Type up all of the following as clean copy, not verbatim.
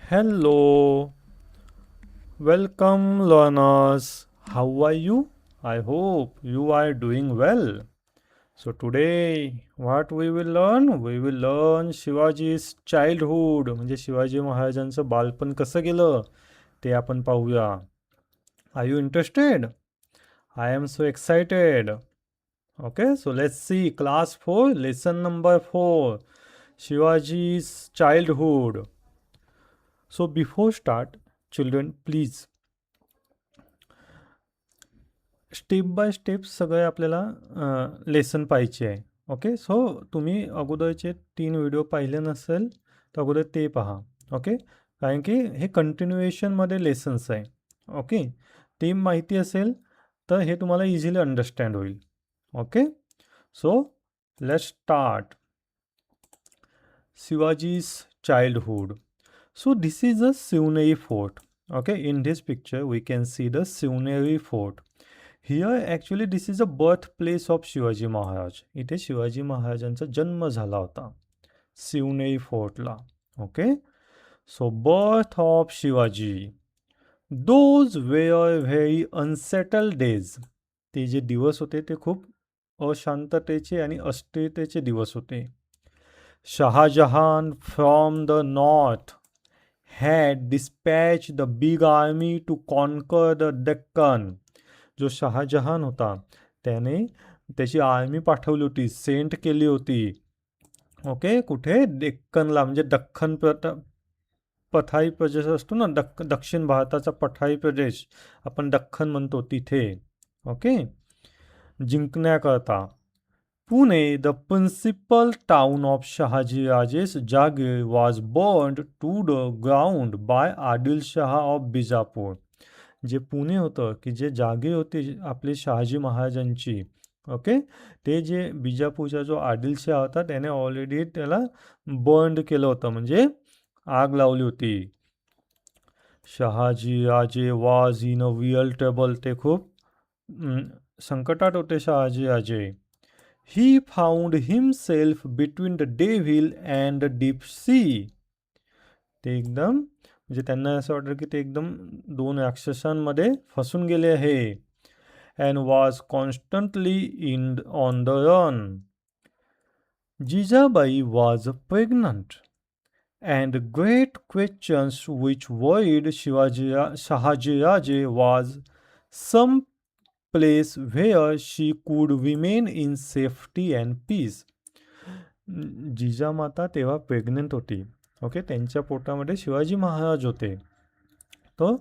Hello, welcome learners. How are you? I hope you are doing well. So today what we will learn? We will learn Shivaji's childhood म्हणजे शिवाजी महाराजांचं बालपण कसं गेलं ते आपण पाहूया. Are you interested? I am so excited. Okay, so let's see class 4 lesson number 4 Shivaji's childhood. So before start children please step by step सगळे आपल्याला लेसन पाहिजे आहे. ओके, सो तुम्ही अगोदरचे 3 व्हिडिओ पाहिले नसेल तर अगोदर ते पहा. ओके, कारण की हे कंटिन्युएशनमध्ये लेसन्स आहे. ओके, ते माहिती असेल तर हे तुम्हाला इझिली अंडरस्टँड होईल. Okay, so let's start. Shivaji's childhood. So this is a Sivaneri fort. Okay, in this picture we can see the Sivaneri fort. Here actually this is a birthplace of Shivaji Maharaj. इथे शिवाजी महाराजांचा जन्म झाला होता शिवनेरी फोर्टला. Okay, so birth of Shivaji. Those were very unsettled days. ते जे दिवस होते ते खूप अशांततेचे आणि अस्थिरतेचे दिवस होते. Shahjahan from the north had dispatched the big army to conquer the Deccan. जो शहाजहान होता त्याने त्याची आर्मी पाठवली होती, सेंट केली होती. ओके, कुठे? डेक्कनला, म्हणजे दख्खन पठारी प्रदेश असतो ना, दक्षिण भारताचा पठारी प्रदेश आपण दख्खन म्हणतो तिथे. Okay, जिंकण्याकरता. Pune, the principal town of Shahaji Raje's Jagir, was burned to the ground by Adil Shah of Bijapur. जे पुणे होतं की जे जागीर होती आपली शहाजी महाराजांची, ओके, ते जे बिजापूरचा जो आदिलशाह होता त्याने ऑलरेडी त्याला बर्न केलं होतं, म्हणजे आग लावली होती. शहाजी राजे was in a real trouble. ते खूप संकटात होते शहाजी राजे. He found himself between the devil and the deep sea. ते एकदम म्हणजे त्यांना असं वाटलं की ते एकदम दोन राक्षसांमध्ये फसून गेले आहे. and was constantly on the run. Jijabai was pregnant, and great questions which worried Shahaji Raje was some place where she could remain in safety and peace. Jijamata तेव्हा प्रेग्नेंट होती. ओके, त्यांच्या पोटामध्ये शिवाजी महाराज होते. तो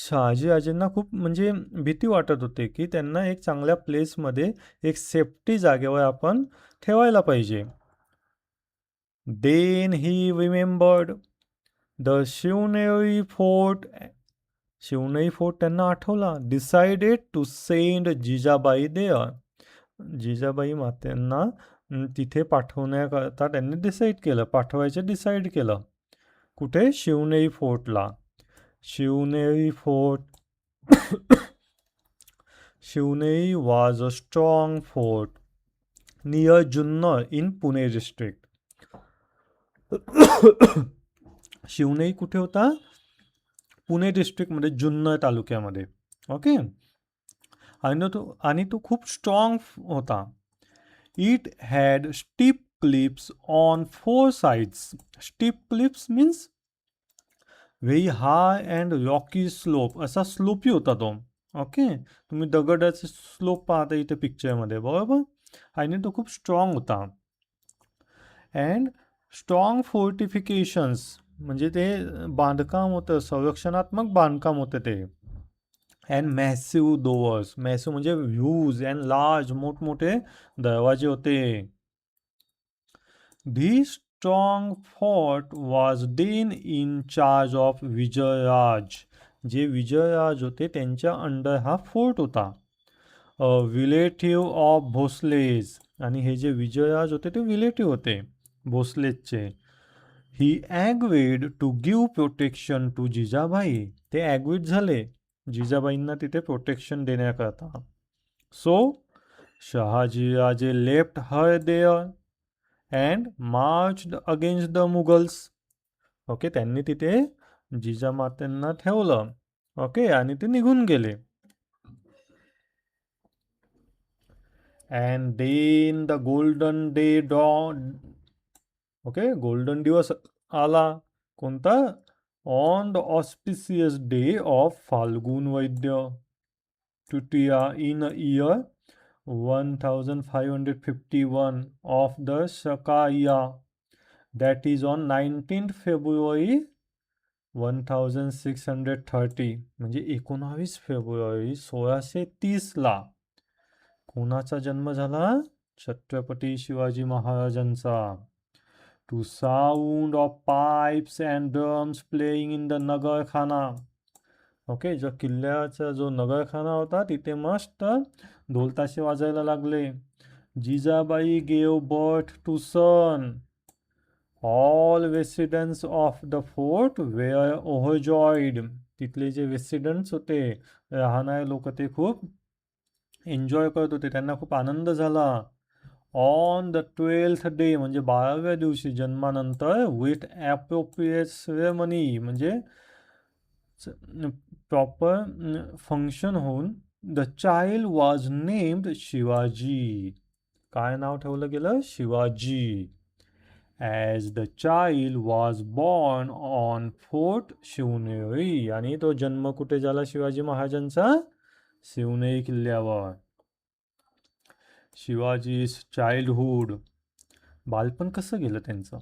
शहाजीराजेंना खूप म्हणजे भीती वाटत होते की त्यांना एक चांगल्या प्लेसमध्ये एक सेफ्टी जागेवर आपण ठेवायला पाहिजे. Then he remembered the Shivneri fort. Shivneri fort त्यांना आठवला. Decided to send Jijabai there. Jijabai मात्यांना तिथे पाठवण्याकरता त्यांनी डिसाईड केलं, पाठवायचं डिसाईड केलं. कुठे? शिवनेरी फोर्टला. Shivneri fort. Shivneri was a strong fort near Junnar in Pune district. Shivneri कुठे होता? पुणे डिस्ट्रिक्टमध्ये, जुन्नर तालुक्यामध्ये. ओके, आणि तो खूप स्ट्रॉंग होता. It had steep clips on 4 sides. Steep clips means very high and Rocky slope. असा स्लोपी होता तो. ओके, तुम्ही दगडाचे स्लोप पाहता इथे पिक्चरमध्ये, बरोबर. आणि तो खूप स्ट्रॉंग होता. अँड स्ट्रॉंग फोर्टिफिकेशन्स म्हणजे ते बांधकाम होतं, संरक्षणात्मक बांधकाम होतं ते. And massive doors. मॅसिव्ह म्हणजे व्ह्यूज अँड लार्ज, मोठमोठे दरवाजे होते. The strong fort was then in charge of Vijayraj. जे विजयराज होते त्यांच्या अंडर हा फोर्ट होता. Relative of Bhosles. आणि हे जे विजयराज होते ते रिलेटिव्ह होते भोसलेजचे. He agreed to give protection to Jijabai. ते ॲग्रीड झाले जिजाबाईंना तिथे प्रोटेक्शन देण्याकरता. So Shahaji Raje left her there and marched against the Mughals. Okay, त्यांनी तिथे जिजामातांना ठेवलं. ओके, आणि ते निघून गेले. And then the golden day dawn. Okay, golden दिवस आला. कोणता? On the auspicious day of Phalgun Vadya तुटिया in year 1551 of the Shakaya, that is on 19th February 1630, म्हणजे 19 फेब्रुवारी 1630ला कोणाचा जन्म झाला? छत्रपती शिवाजी महाराजांचा. To sound of pipes and drums playing in the Nagarkhana. Okay, जो किल्ल्याचा जो नगरखाना होता तिथे मस्त ढोलताशे वाजायला लागले. Jijabai gave birth to son. All residents of the fort were overjoyed. तिथले जे रेसिडेंट्स होते, राहणारे लोक, ते खूप एन्जॉय करत होते, त्यांना खूप आनंद झाला. ऑन द 12th डे, म्हणजे 12व्या दिवशी जन्मानंतर, विथ ॲप्रोप्रिएट सेरेमनी, म्हणजे प्रॉपर फंक्शन होऊन, the child was named Shivaji. काय नाव ठेवलं गेलं? Shivaji. As the child was born on fort Shivneri. आणि तो जन्म कुठे झाला शिवाजी महाराजांचा? शिवनेरी किल्ल्यावर. शिवाजी चाइल्डहुड, बालपण कसं गेलं त्यांचं?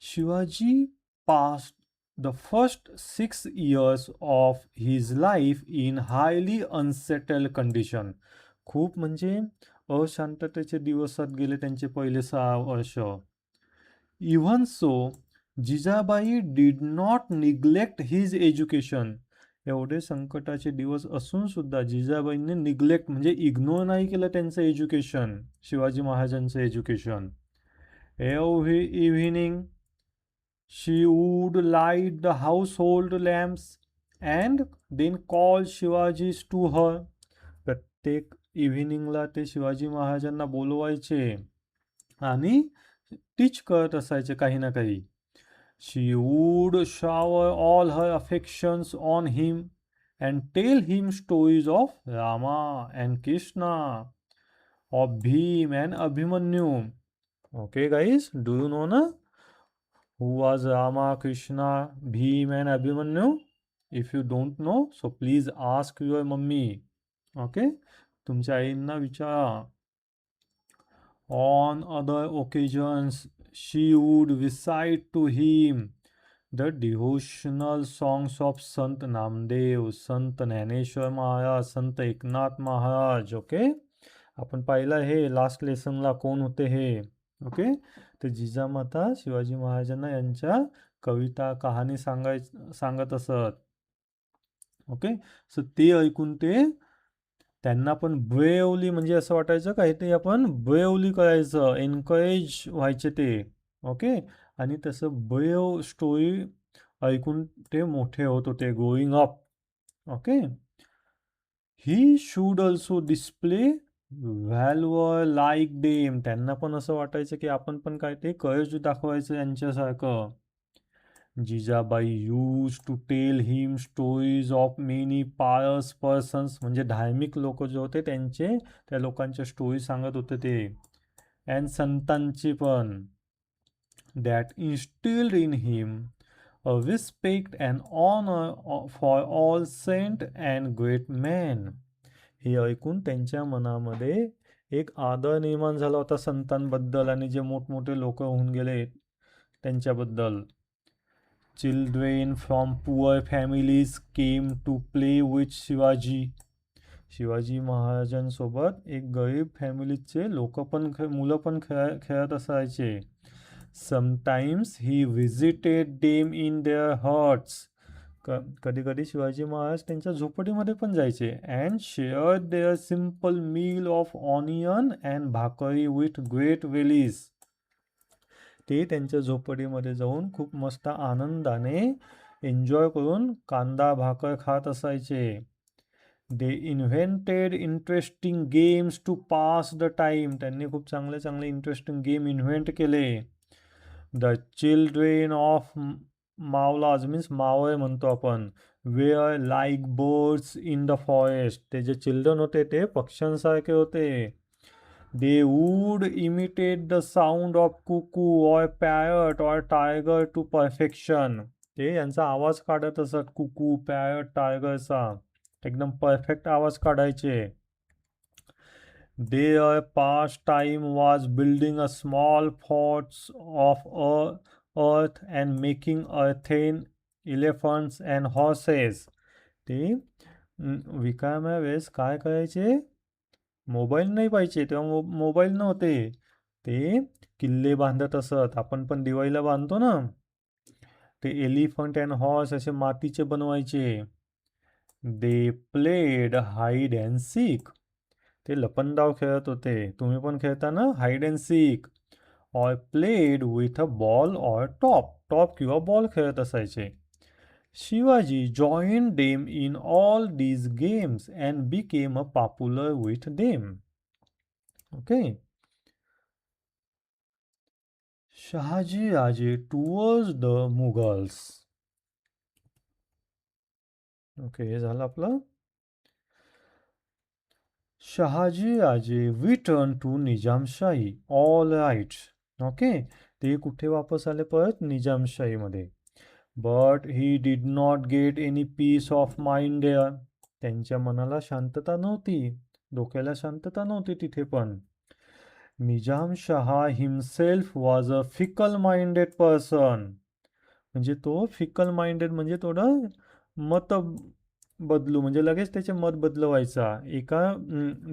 Shivaji past the first 6 years of his life in highly unsettled condition. खूप म्हणजे अशांततेचे दिवसात गेले त्यांचे पहिले 6 वर्ष. Even so, Jijabai did not neglect his education. एवढे संकटाचे दिवस असून सुद्धा जिजाबाईंनी निग्लेक्ट म्हणजे इग्नोर नाही केलं त्यांचं एज्युकेशन, शिवाजी महाराजांचं education. Every evening she would light the household lamps and then call Shivaji's to her. प्रत्येक इव्हिनिंगला ते शिवाजी महाराजांना बोलवायचे आणि टीच करत असायचे काही ना काही. She would shower all her affections on him and tell him stories of Rama and Krishna, of Bhim and Abhimanyu. Okay guys, do you know ना who was Rama, Krishna, Bhim and Abhimanyu? If you don't know, so please ask your mummy. Okay, तुमच्या आईंना विचारा. On other occasions, she would recite to him the devotional songs of Sant Namdev, Sant Dnyaneshwar Maharaj, Sant Eknath Maharaj. Okay, आपण पाहिलं हे last लेसनला कोण होते हे. Okay, ते जिजामाता शिवाजी महाराजांना यांच्या कविता कहाणी सांगत असत. ओके, सो ते ऐकून त्यांना पण ब्रेवली, म्हणजे असं वाटायचं काहीतरी आपण ब्रेवली करायचं, एनकरेज व्हायचे ते. ओके, आणि तसं ब्रेव स्टोरी ऐकून ते मोठे होत होते, growing up. Okay, he should also display valour like them. त्यांना पण असं वाटायचं की आपण पण काय ते करेज दाखवायचं यांच्यासारखं. Jijabai used to tell him stories of many pious persons, म्हणजे धार्मिक लोक जे होते त्यांचे, त्या लोकांच्या स्टोरी सांगत होते ते. अँड संतांची पण. That instilled in him a respect and honour for all saint and great man. हे ऐकून त्यांच्या मनामध्ये एक आदर निर्माण झाला होता संतांबद्दल आणि जे मोठमोठे लोक होऊन गेले त्यांच्याबद्दल. Children from poor families came to play with Shivaji. Shivaji महाराजांसोबत एक गरीब फॅमिलीचे मुलं पण खेळत असायचे. Sometimes he visited them in their huts. कधी कधी शिवाजी महाराज त्यांच्या झोपडीमध्ये पण जायचे. And share their simple meal of onion and bhakri with great relish. ते त्यांच्या झोपडीमध्ये जाऊन खूप मस्त आनंदाने एन्जॉय करून कांदा भाकर खात असायचे. They invented interesting games to pass the time. त्यांनी खूप चांगले चांगले इंटरेस्टिंग गेम इन्व्हेंट केले. The children of Mavlas means मावळे म्हणतो आपण. Were like birds in the forest. ते जे चिल्ड्रन होते ते पक्ष्यांसारखे होते. They would imitate the sound of cuckoo or parrot or tiger to perfection. ते यांचा आवाज काढत असत, कुकू, पॅरट, टायगरचा. एकदम परफेक्ट आवाज काढायचे. Their pastime was building a small forts of earth and making earthen elephants and horses. ते विकायच्या वेळेस काय करायचे? मोबाईल नाही पाहिजे तेव्हा, मोबाईल नव्हते. ते किल्ले बांधत असत. आपण पण दिवाळीला बांधतो ना, ते एलिफंट अँड हॉर्स असे मातीचे बनवायचे. They played hide and sick. ते लपंडाव खेळत होते. तुम्ही पण खेळता ना hide and sick. Or played with a ball or top. Top किंवा बॉल खेळत असायचे. Shivaji join them in all these games and became a popular with them. Okay. Shahaji राजे टुवर्ड्स द मुघल्स. ओके, हे झालं आपलं. Shahaji Raje return to Nizamshahi. All right. Okay. ते कुठे वापस आले परत? निजामशाहीमध्ये. But he did not get any peace of mind there. त्यांच्या मनाला शांतता नव्हती, डोक्याला शांतता नव्हती तिथे पण. Nizamshah himself was a fickle minded person. म्हणजे तो फिकल माइंडेड म्हणजे थोडं मत बदलू, म्हणजे लगेच त्याचे मत बदलवायचा. एका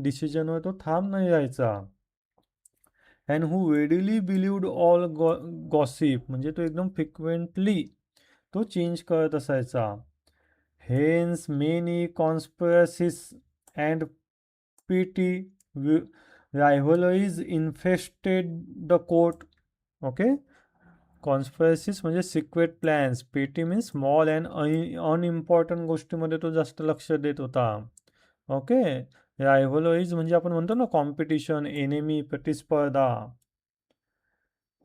डिसिजनवर तो ठाम नाही राहायचा. And who readily believed all gossip. म्हणजे तो एकदम फ्रिक्वेंटली तो चेंज करत असायचा. Hence many conspiracies and petty rivalries infested the court. Okay. Conspiracies म्हणजे secret plans. Petty means small and unimportant गोष्टीमध्ये तो जास्त लक्ष देत होता. ओके. रायव्हलरीज म्हणजे आपण म्हणतो ना कॉम्पिटिशन, एनिमी, प्रतिस्पर्धा.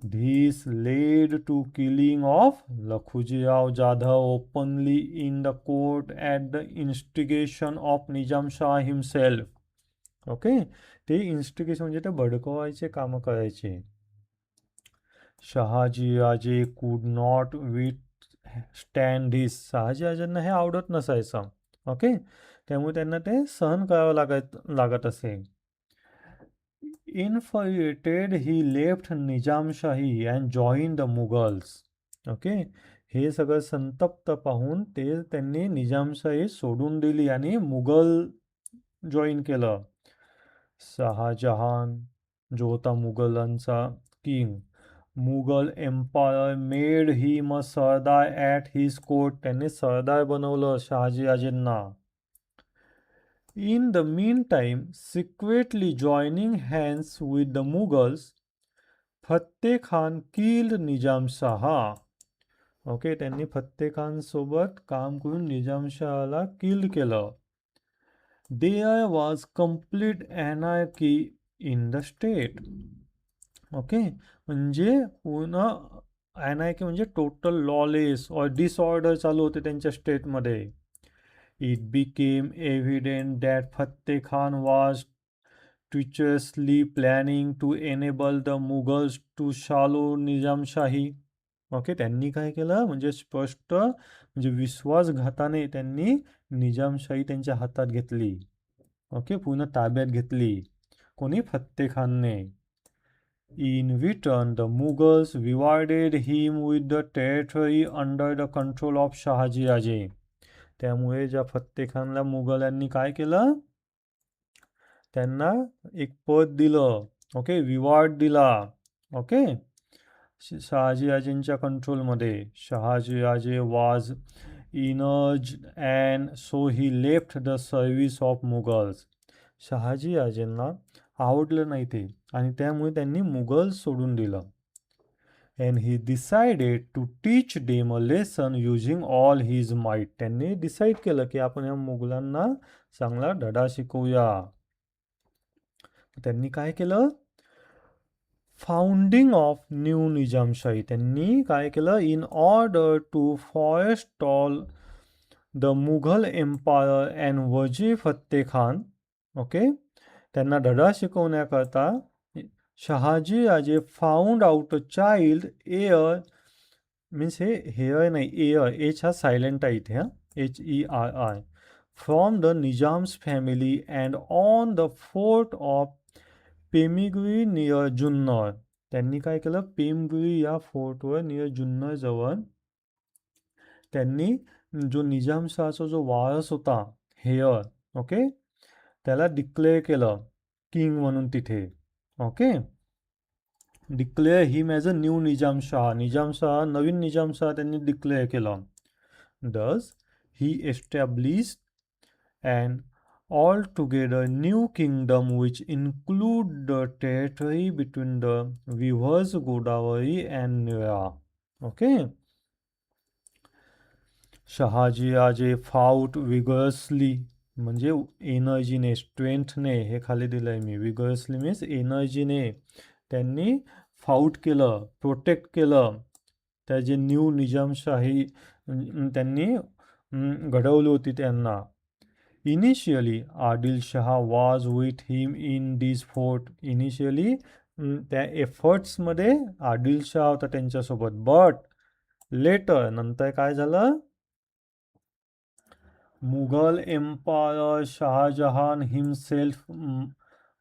This led to killing of Lakhujirao Jadhav openly in the court at the instigation of Nizam Shah himself. Okay. ते इन्स्टिगेशन म्हणजे ते भडकवायचे कामं करायचे. शहाजी राजे कुड not with stand this. Shahaji राजांना हे आवडत नसायचं. ओके. त्यामुळे त्यांना ते सहन करावं लागत असे. Infuriated he left Nizamshahi and join the Mughals. Okay. हे सगळं संतप्त पाहून त्यांनी निजामशाही सोडून दिली आणि मुघल जॉईन केलं. शहाजहान जो होता मुघलांचा king, Mughal empire made him a sardar at his court. त्यांनी सरदार बनवलं शहाजी राजेंना. In the meantime, secretly joining hands with the Mughals, Fatte Khan killed Nizam Shah. Okay. त्यांनी फत्ते खान सोबत काम करून निजामशहाला किल केलं. There was complete anarchy in the state. Okay. म्हणजे पूर्ण अनार्की म्हणजे टोटल लॉलेस और डिसऑर्डर चालू होते त्यांच्या स्टेटमध्ये. It became evident that Fateh Khan was treacherously planning to enable the Mughals to swallow Nizamshahi. Okay. त्यांनी काय केलं म्हणजे स्पष्ट म्हणजे विश्वासघाताने त्यांनी निजामशाही त्यांच्या हातात घेतली. ओके. पूर्ण ताब्यात घेतली. कोणी? फत्ते खानने. In return, the Mughals rewarded him with the territory under the control of Shahaji Raje. त्यामुळे ज्या फत्ते खानला मुघलांनी काय केलं? त्यांना एक पद दिलं. ओके. रिवॉर्ड दिला. ओके. शहाजीराजेंच्या कंट्रोलमध्ये. Shahajiraje was enraged and so he left the service of Mughals. शहाजीराजेंना आवडलं नाही ते आणि त्यामुळे त्यांनी मुघल सोडून दिलं. And he decided to teach them a lesson using all his might. त्यांनी डिसाईड केलं की आपण या मुघलांना चांगला धडा शिकवूया. त्यांनी काय केलं? Founding of new Nizamshahi. त्यांनी काय केलं? In order to forestall the Mughal empire and wazir Fatte Khan. Okay, त्यांना धडा शिकवण्याकरता Shahaji Raje found out a child heir, means हे हेअर नाही, एअर, एच हा सायलेंट आहे इथे, हा HERI, from the Nizam's family and on the fort of Pemgiri near Junnar. त्यांनी काय केलं? पेमगुई या फोर्टवर नियर जुन्नर जवळ त्यांनी जो निजामशाहचा जो वारस होता, हेअर, ओके, त्याला डिक्लेअर केलं किंग म्हणून तिथे. Okay, declare him as a new Nizamshah. Nizamshah, नवीन निजामशाह त्यांनी डिक्लेअर केलं. Thus, he established an altogether new kingdom which include the territory between the rivers Godavari and Nira. Okay. Shahaji राजे फाउट विगरसली, म्हणजे एनर्जीने, स्ट्रेंथने, हे खाली दिलं आहे मी. विगरसली मीन्स एनर्जीने त्यांनी फाउट केलं, प्रोटेक्ट केलं. त्या जे न्यू निजामशाही त्यांनी घडवली होती त्यांना. Initially Adil Shah was with him in this fort. Initially त्या एफर्ट्समध्ये आदिलशहा होता त्यांच्यासोबत. बट लेटर, नंतर काय झालं? Mughal empire Shahjahan himself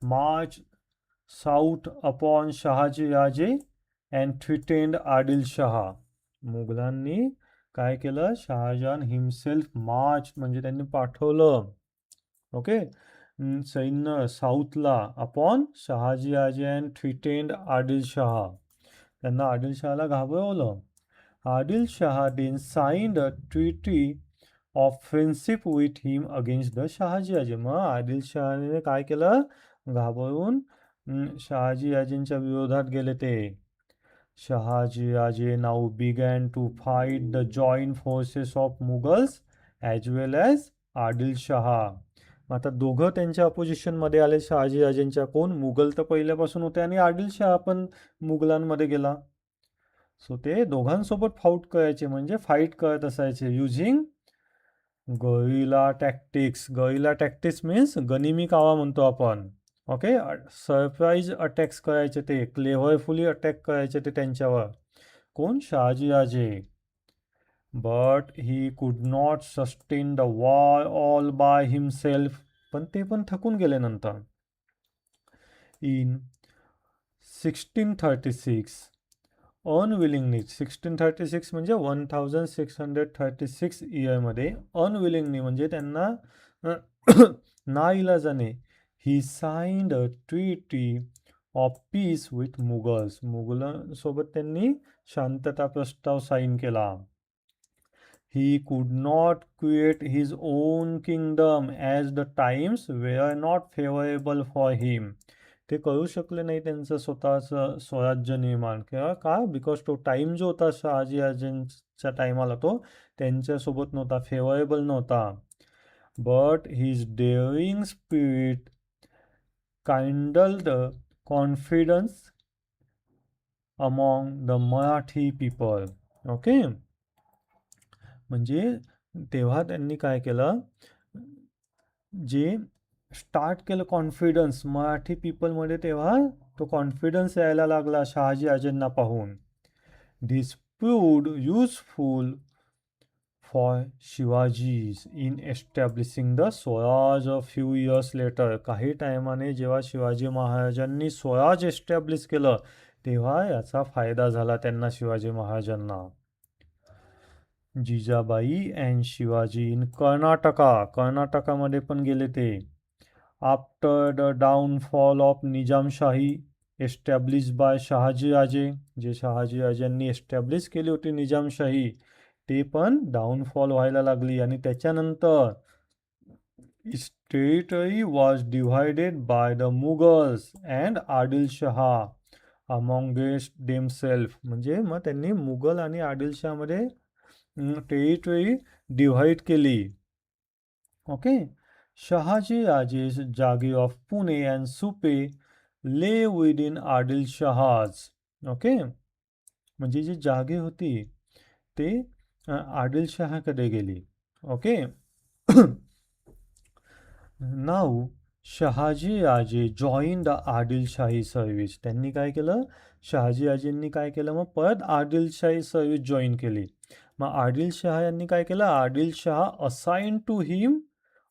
march south upon Shahaji Raje and threatened Adil Shah. मुघलांनी काय केलं? शहाजहान हिमसेल्फ मार्च, म्हणजे त्यांनी पाठवलं, ओके, सैन्य साऊथला, upon Shahaji Raje and threatened Adilshah. त्यांना आदिलशहाला घाबरवलं. Adilshah then signed a treaty of friendship with him against the Shahaji Raje. मग आदिलशहाने काय केलं? घाबरून शहाजी राजेंच्या विरोधात गेले ते. Shahaji Raje now began to fight the joint forces of Mughals as well as Adilshah. आता दोघं त्यांच्या अपोजिशनमध्ये आले शहाजी राजेंच्या. कोण? मुघल तर पहिल्यापासून होते आणि आदिलशहा पण मुघलांमध्ये गेला. सो ते दोघांसोबत म्हणजे फाईट करत असायचे युझिंग गरिला टॅक्टिक्स. गरिला टॅक्टिक्स मीन्स गनिमी कावा म्हणतो आपण. ओके, सरप्राईज अटॅक्स करायचे ते, क्लेव्हरफुली अटॅक करायचे ते त्यांच्यावर. कोण? शहाजी राजे. But he could not sustain the war all by himself. पण ते पण थकून गेले नंतर. इन 1636 अनविलिंगली, 1636 म्हणजे 1636 इयरमध्ये, अनविलिंगली म्हणजे त्यांना नाईलाजाने, he signed a treaty of peace with Mughals. मुघलांसोबत त्यांनी शांतता प्रस्ताव साईन केला. He could not create his own kingdom as the times were not favourable for him. ते करू शकले नाही त्यांचं स्वतःचं स्वराज्य निर्माण. किंवा का? बिकॉज तो टाईम जो होता शहाजी राजेंच्या टायमाला, तो त्यांच्यासोबत नव्हता, फेवरेबल नव्हता. But his daring spirit kindle the confidence among the Marathi people. Okay, म्हणजे तेव्हा त्यांनी काय केलं? जे स्टार्ट केलं कॉन्फिडन्स मराठी पीपलमध्ये, तेव्हा तो कॉन्फिडन्स यायला लागला शहाजी राजेंना पाहून. This proved useful for Shivaji's in establishing the Swaraj a few years later. काही टायमाने जेव्हा शिवाजी महाराजांनी स्वराज एस्टॅब्लिश केलं, तेव्हा याचा फायदा झाला त्यांना, शिवाजी महाराजांना. Jijabai and Shivaji in Karnataka. कर्नाटकामध्ये पण गेले ते. After the downfall of Nizamshahi establish by Shahaji Raje, जे शहाजी राजांनी एस्टॅब्लिश केली होती निजामशाही, ते पण डाउनफॉल व्हायला लागली. आणि त्याच्यानंतर its territory was divided by the Mughals and Adilshah amongst themselves. म्हणजे मग त्यांनी मुघल आणि आदिलशहामध्ये टेरिटरी डिव्हाइड केली. Okay, Shahaji Raje's jagir of Pune and Supe ले विदिन आदिलशहाज. ओके, म्हणजे जी जागे होती ते आदिलशहाकडे गेली. ओके. नाऊ शहाजी आजी जॉईन द आदिलशाही सर्व्हिस. त्यांनी काय केलं, शहाजी आजींनी काय केलं, मग परत आदिलशाही सर्व्हिस जॉईन केली. मग आदिलशाह यांनी काय केलं, Adilshah assign to him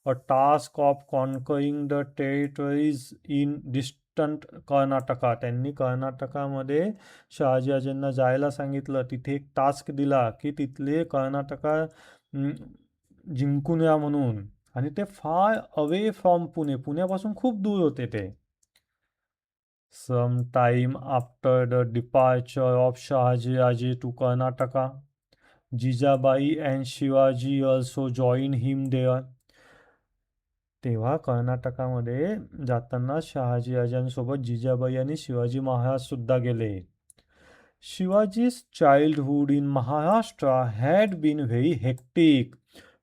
a task of conquering the territories in distant Karnataka. त्यांनी कर्नाटकामध्ये शहाजी आजींना जायला सांगितलं, तिथे एक टास्क दिला की तिथले कर्नाटका जिंकून या म्हणून. आणि ते फार अवे फ्रॉम पुणे, पुण्यापासून खूप दूर होते ते. Some time after the departure of Shahaji आजी to Karnataka, Jijabai and Shivaji also join him there. तेव्हा कर्नाटकामध्ये जाताना शहाजी आजांसोबत जिजाबाई आणि शिवाजी महाराज सुद्धा गेले. Shivaji's childhood in Maharashtra had been very hectic.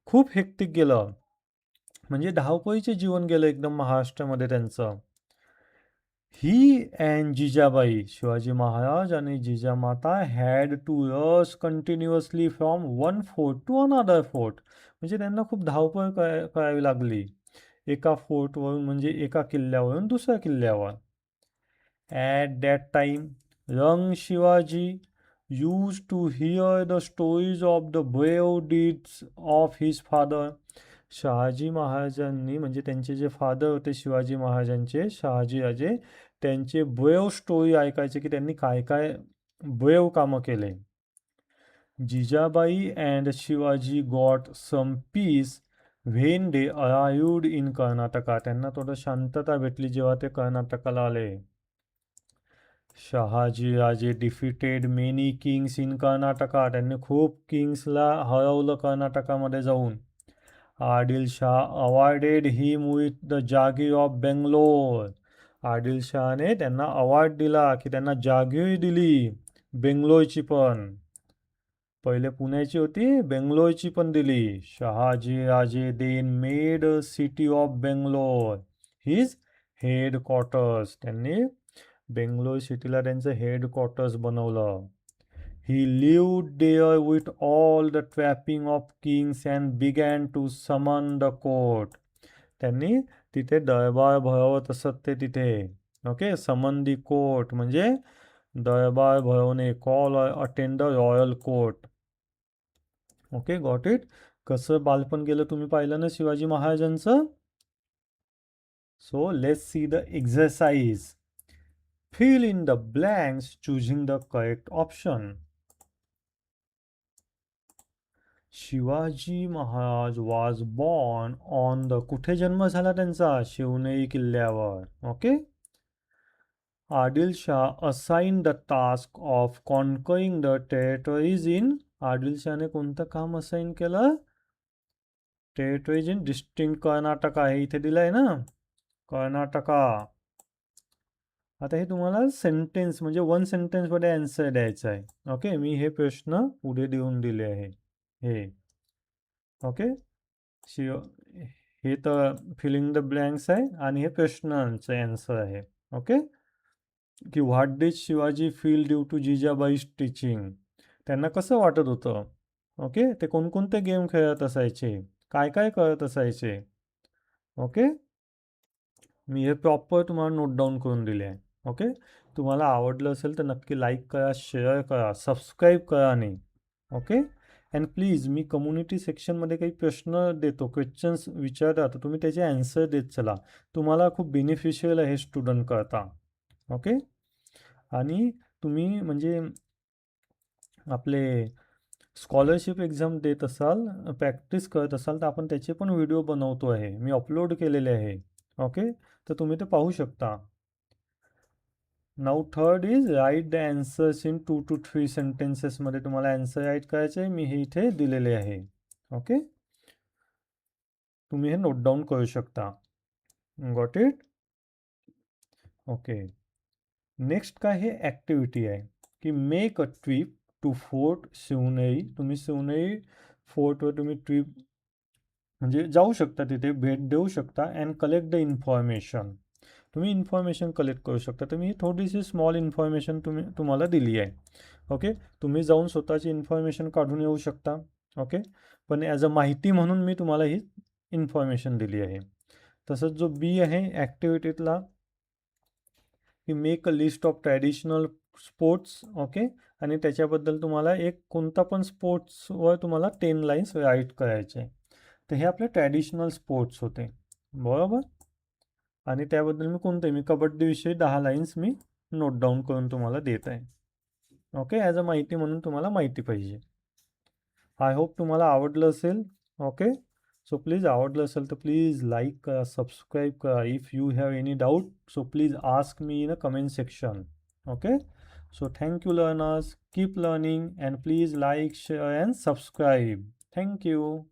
खूप हेक्टिक गेलं, म्हणजे धावपळीचे जीवन गेलं एकदम महाराष्ट्रामध्ये त्यांचं. ही अँड जिजाबाई, शिवाजी महाराज आणि Jijamata had to rush continuously from one fort to another fort. म्हणजे त्यांना खूप धावपळ करावी लागली, एका फोर्टवरून म्हणजे एका किल्ल्यावरून दुसऱ्या किल्ल्यावर. At that time young Shivaji use to hear the stories of the brave deeds of his father. Shahaji महाराजांनी म्हणजे त्यांचे जे फादर होते शिवाजी महाराजांचे, शहाजी राजे, त्यांचे ब्रेव स्टोरी ऐकायचे की त्यांनी काय काय ब्रेव कामं केले. Jijabai and Shivaji got some peace when they arrived in Karnataka. त्यांना थोडं शांतता भेटली जेव्हा ते कर्नाटकाला आले. Shahaji Raje defeated many kings in Karnataka. त्यांनी खूप किंग्सला हरवलं कर्नाटकामध्ये जाऊन. Adilshah awarded him with the jagir of Bangalore. आदिलशहाने त्यांना अवॉर्ड दिला की त्यांना जागीर दिली बेंगलोरची पण. पहिले पुण्याची होती, बेंगलोरची पण दिली. Shahaji Raje then made city of Bangalore his headquarters. त्यांनी बेंगलोर सिटीला त्यांचं हेडक्वार्टर्स बनवलं. He lived there with all the trapping of kings and began to summon the court. त्यांनी तिथे दरबार भरवत असत ते तिथे. ओके, समन दी कोर्ट म्हणजे दरबार भरवणे, call attend the royal court. Okay, got it. कसं बालपण गेलं तुम्ही पाहिलं ना शिवाजी महाराजांचं. So let's see the exercise. Fill in the blanks choosing the correct option. Shivaji Maharaj was born on the, कुठे जन्म झाला त्यांचा, शिवनेरी किल्ल्यावर. Okay. Adilshah assign the task of conquering the territories in, आदिलशाहने कोणतं काम असाइन केलं, टेरिटरीज इन डिस्टिंक्ट कर्नाटका. हे इथे दिलं आहे ना, कर्नाटका. आता हे तुम्हाला सेंटेन्स म्हणजे वन सेंटेन्समध्ये आन्सर द्यायचं आहे. ओके, मी हे प्रश्न पुढे देऊन दिले आहे हे. ओके, शिव हे तर फिलिंग द ब्लँक्स आहे आणि हे प्रश्नांचं आन्सर आहे. ओके, की what did Shivaji feel due to Jijabai's teaching. त्यांना कसं वाटत होतं. ओके, ते कोणकोणते गेम खेळत असायचे, काय काय करत असायचे. ओके, मी हे प्रॉपर तुम्हाला नोट डाऊन करून दिले आहे. ओके, तुम्हाला आवडलं असेल तर नक्की लाईक करा, शेअर करा, सबस्क्राईब करा नाही. Okay, and please me community सेक्शनमध्ये काही प्रश्न देतो, क्वेश्चन्स विचारता, तर तुम्ही त्याचे ॲन्सर देत चला. तुम्हाला खूप बेनिफिशियल आहे हे स्टुडंट करता. ओके, आणि तुम्ही म्हणजे आपले स्कॉलरशिप एक्झाम देत असाल, प्रॅक्टिस करत असाल, तर आपण त्याचे पण व्हिडिओ बनवतो आहे, मी अपलोड केलेले आहे. ओके, तर तुम्ही ते पाहू शकता. Now third is write the answers in 2 to 3 सेंटेन्सेसमध्ये तुम्हाला ॲन्सर राईट करायचे आहे, मी हे इथे दिलेले आहे. ओके, तुम्ही हे नोट डाऊन करू शकता. Got it. ओके, नेक्स्ट काय हे ॲक्टिव्हिटी आहे की make a trip to fort Shivneri. तुम्ही शिवनेरी फोर्टवर तुम्ही ट्रिप म्हणजे जाऊ शकता, तिथे भेट देऊ शकता. And collect the information. तुम्ही इन्फॉर्मेशन कलेक्ट करू शकता. तर मी थोडीशी स्मॉल इन्फॉर्मेशन तुम्हाला दिली आहे. ओके. तुम्ही जाऊन स्वतःची इन्फॉर्मेशन काढून येऊ शकता. ओके. पण ॲज अ माहिती म्हणून मी तुम्हाला ही इन्फॉर्मेशन दिली आहे. तसंच जो बी आहे ॲक्टिव्हिटीतला, की make a list of traditional sports. Okay. आणि त्याच्याबद्दल तुम्हाला एक कोणता पण स्पोर्ट्सवर तुम्हाला 10 लाईन्स राईट करायचे आहे. तर हे आपले ट्रॅडिशनल स्पोर्ट्स होते. बरोबर. आणि त्याबद्दल मी कबड्डीविषयी 10 लाईन्स मी नोट डाऊन करून तुम्हाला देत आहे. ओके. ॲज अ माहिती म्हणून तुम्हाला माहिती पाहिजे. आय होप तुम्हाला आवडलं असेल. ओके. सो प्लीज आवडलं असेल तर प्लीज लाईक करा, सबस्क्राईब करा. If you have any doubt so please ask me in a comment section. Okay. So thank you learners. Keep learning and please like, share and subscribe. Thank you.